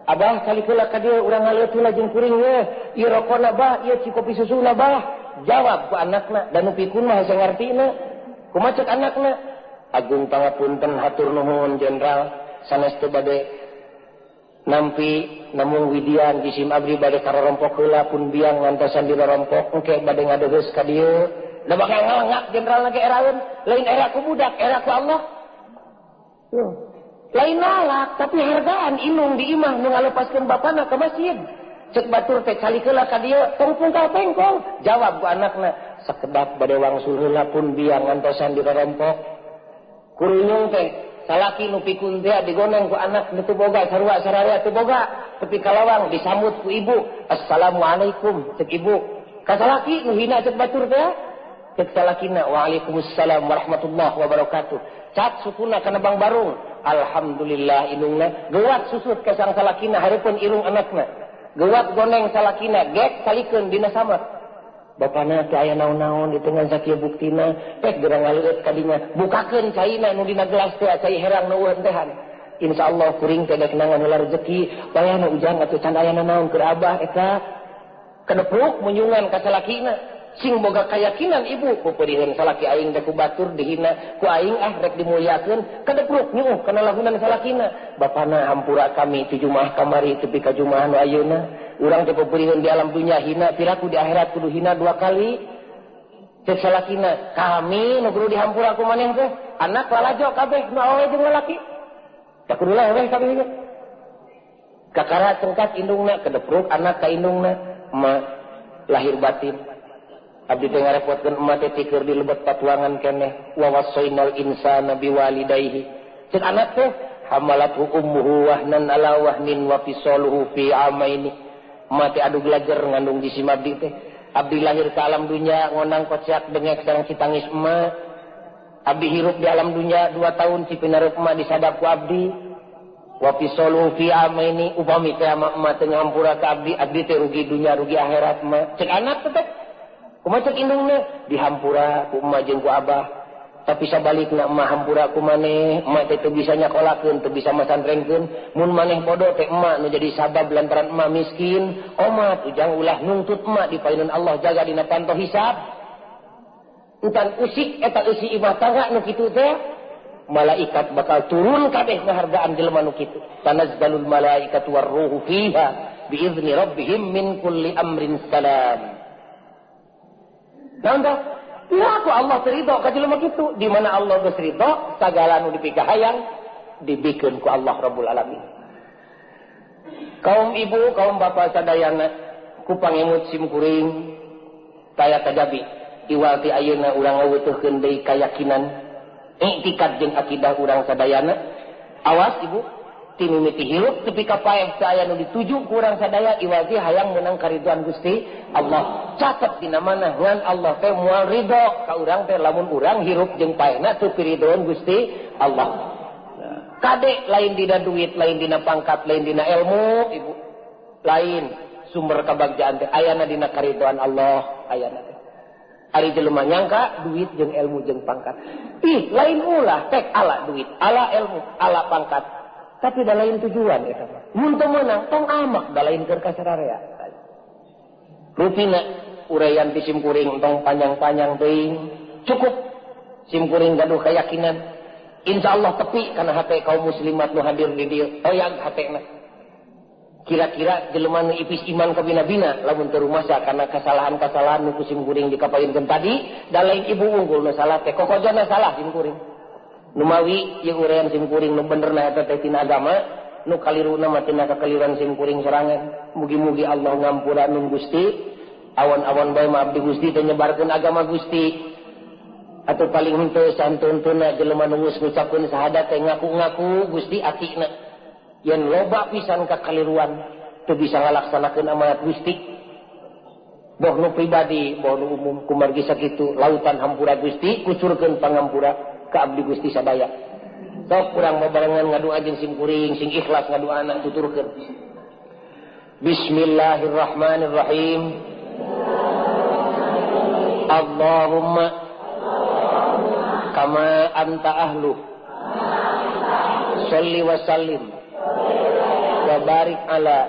abah kali kala ka dieu urang ngaleutuna jeung kuring we ieu rokona bah ieu cikopi susuna bah jawab ku anakna dan nu pikun mah hese ngartina kumaha cek anakna agung pangapunten hatur nuhun jenderal sanes teu bade nampi namung widian jisim abdi bade karompok heula pun biang ngantosan dirompok engke bade ngadegeus ka dieu da bakal ngalangak jenderal lagi eraeun lain era ku budak era ku Allah lain nalak tapi hargaan inung di imah nu ngalepaskeun bapana ka masjid cek batur teh kali heula ka dieu tong pungkal pengkol jawab ku anakna sakedap bade wangsul heula pun biang ngantosan dirompok kurunyung teh salaki nu pikun teh digoneng ku anak nu teu boga sarua sararea teu boga tepi ka lawang disambut ku ibu assalamualaikum cek ibu Kasalaki nu hina cek batur teh. Cek salakina waalaikumsalam warahmatullahi wabarakatuh. Cat sukuna kana Bang Barung. Alhamdulillah indungna. Gewat susut ka sang salakina hareupeun irung anakna. Gewat goneng salakina gek salikeun dina samat. Bapana teh aya naon-naon di tengah sakieu buktina. Pek gerang ngaleueut ka dinya. Bukakeun caina nu dina gelas teh cai herang nu eueun tehan. Insyaallah kuring teh dek nangan heula rezeki. Bayana ujang atuh can aya naon keur abah eta. Kedepruk munyungan ka salakina. Sing boga keyakinan ibu ku peureun salaki aing teh ku batur dihina ku aing rek dimuliakeun kadepruk nyuh kana lagunan salakina bapana hampura kami ti jumaah kamari tepi ka jumaah nu ayeuna urang teh peureun di alam dunya hina piraku di akhirat kudu hina 2 kali cek salakina kami nu kudu dihampura ku maneh teh anak lalajo kabeh nu awewe jeung lalaki da kudu leweh kabeh kakara cengkat indungna kedepruk anak ka indungna emak lahir batin. Abdi teh ngarepotkeun emak teh keur dilebet patuangan keneh wa wasainal insana biwalidayhi. Cek anak teh hamalathu ummuhu wahnan ala wahnin wa fisaluhu fi amaini. Emak teh adu gelajar ngandung di simabdi teh. Abdi lahir ke alam dunya ngonang kocak dengek sareng citangis emak. Abdi hirup di alam dunya 2 tahun cipinarup emak disadap ku abdi. Wa fisaluhu fi amaini upami teh emak teh ngahampura ka abdi, abdi teh rugi dunya rugi akhirat emak. Cek anak teh kumaha cek indungna dihampura ku emak jeung ku abah tapi sabalikna emak hampura ku maneh emak teh teu bisa nyakolakeun teu bisa masantrenkeun mun maneh bodoh teh emak nu jadi sabab lantaran emak miskin omat ujang ulah nuntut emak di paeun Allah jaga dina panto hisab entan usik eta eusi imah tangga nu kitu teh malaikat bakal turun kabeh ngahargaan jelema nu kitu tanazzalul malaikatu warruhu fiha biizni rabbihim min kulli amrin salam. Nanda, ya aku Allah ridho ka jelema kitu. Di mana Allah geus ridho, sagala nu dipikahayang dibikeun ku Allah Rabbul Alamin. Kaum ibu, kaum bapak sadayana, ku pangemut simkuring kaya tadabi. Iwal ti ayeuna urang ngaweutuhkeun deui kayakinan, iktikad jeung akidah urang sadayana. Awas ibu, ti mimiti hirup tepi ka paeh teh aya nu dituju ku urang sadaya iwal ti hayang meunang karidhoan Gusti Allah. Catet dina mana ngan Allah teh moal ridho ka urang teh lamun urang hirup jeung paehna teu piridhoan Gusti Allah. Kade lain dina duit, lain dina pangkat, lain dina ilmu, ibu. Lain sumber kabagjaan teh ayana dina karidhoan Allah, ayana teh. Ari jelema nyangka duit jeung ilmu jeung pangkat. Ih, lain ulah tek ala duit, ala ilmu, ala pangkat. Tapi da lain tujuan eta mah. Mun teu meunang tong amak da lain keur ka sararea. Rupina uraian ti simkuring tong panjang-panjang teuing. Cukup simkuring gaduh keyakinan. Insyaallah tepi kana hate kaum muslimat nu hadir di dieu. Toyag hatena. Kira-kira jelema nu ipis iman ka bina-bina lamun teu rumasa kana kasalahan-kasalahan nu ku simkuring dikapayeunkeun tadi, da lain ibu unggul nu salah teh kokojana salah simkuring. Nu mawi ieu uraian simkuring nu benerna eta teh tina agama, nu kaliruna mah tina kakaliruan simkuring sorangan. Mugi-mugi Allah ngampura nun Gusti. Awan-awan bae mah abdi Gusti teh nyebarkeun agama Gusti. Atuh paling henteu santuntuna jelema nu geus ngucapkeun syahadat teh ngaku-ngaku Gusti atina. Yen loba pisan kakaliruan teu bisa ngalaksanakeun amanat Gusti. Boh nu pribadi, boh nu umum kumargi sakitu lautan hampura Gusti kucurkeun pangampura ka abdi Gusti sadaya. Sok urang babarengan ngadoa jeung simkuring sing ikhlas ngadoana tuturkeun. Bismillahirrahmanirrahim. Allahumma kama anta ahlu salli wa sallim wa barik ala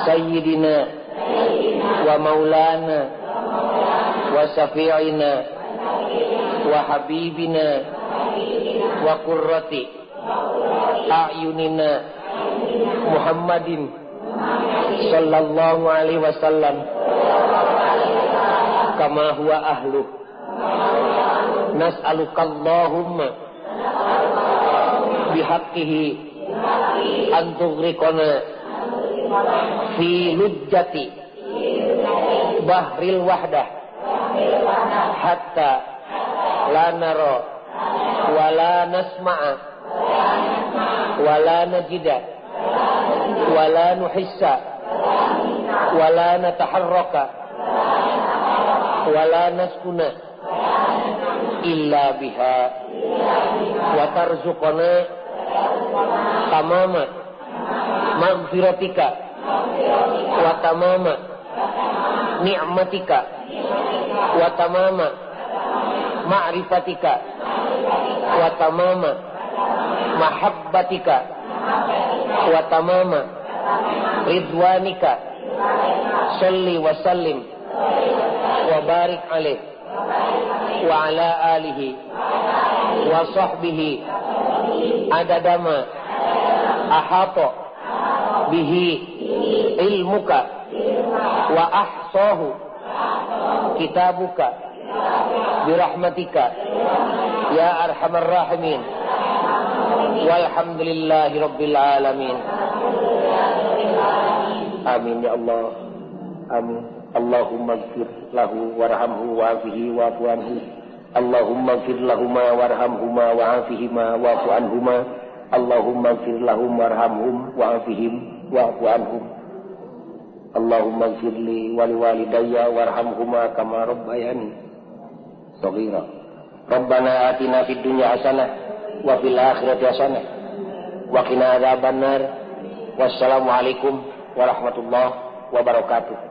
sayyidina wa maulana wa syafi'ina wa habibina wa qurrati a'yunina Muhammadin sallallahu alaihi wasallam kama huwa ahlu nas'aluka Allahumma bihaqqihi an tughriqana fi lujjati bahril wahdah hatta la nara wa la nasma'a wa la najida wa la nuhissa wa la nataharraka wala naskuna illa biha wa tarzuqana tamama maghfiratika wa tamama ni'matika wa tamama ma'rifatika wa tamama mahabbatika wa tamama ridwanika salli wa sallim wa barik alaih wa ala alihi wa sahbihi adadama ahata bihi ilmuka wa ahsahu kitabuka birahmatika ya arhamar rahimin walhamdulillahi rabbil alamin. Amin ya Allah. Amin. Allahumma ighfir lahu warhamhu wa'afihi wa'fu anhu. Allahumma ighfir lahuma warhamhuma wa'afihima wa'fu anhuma. Allahumma ighfir lahum warhamhum wa'afihim wa'fu anhum. Allahumma ighfir li wa liwalidayya warhamhuma kama rabbayani shaghira. Rabbana atina fid dunya hasanah wa fil akhirati hasanah wa qina adzabannar. Wassalamualaikum warahmatullahi wabarakatuh.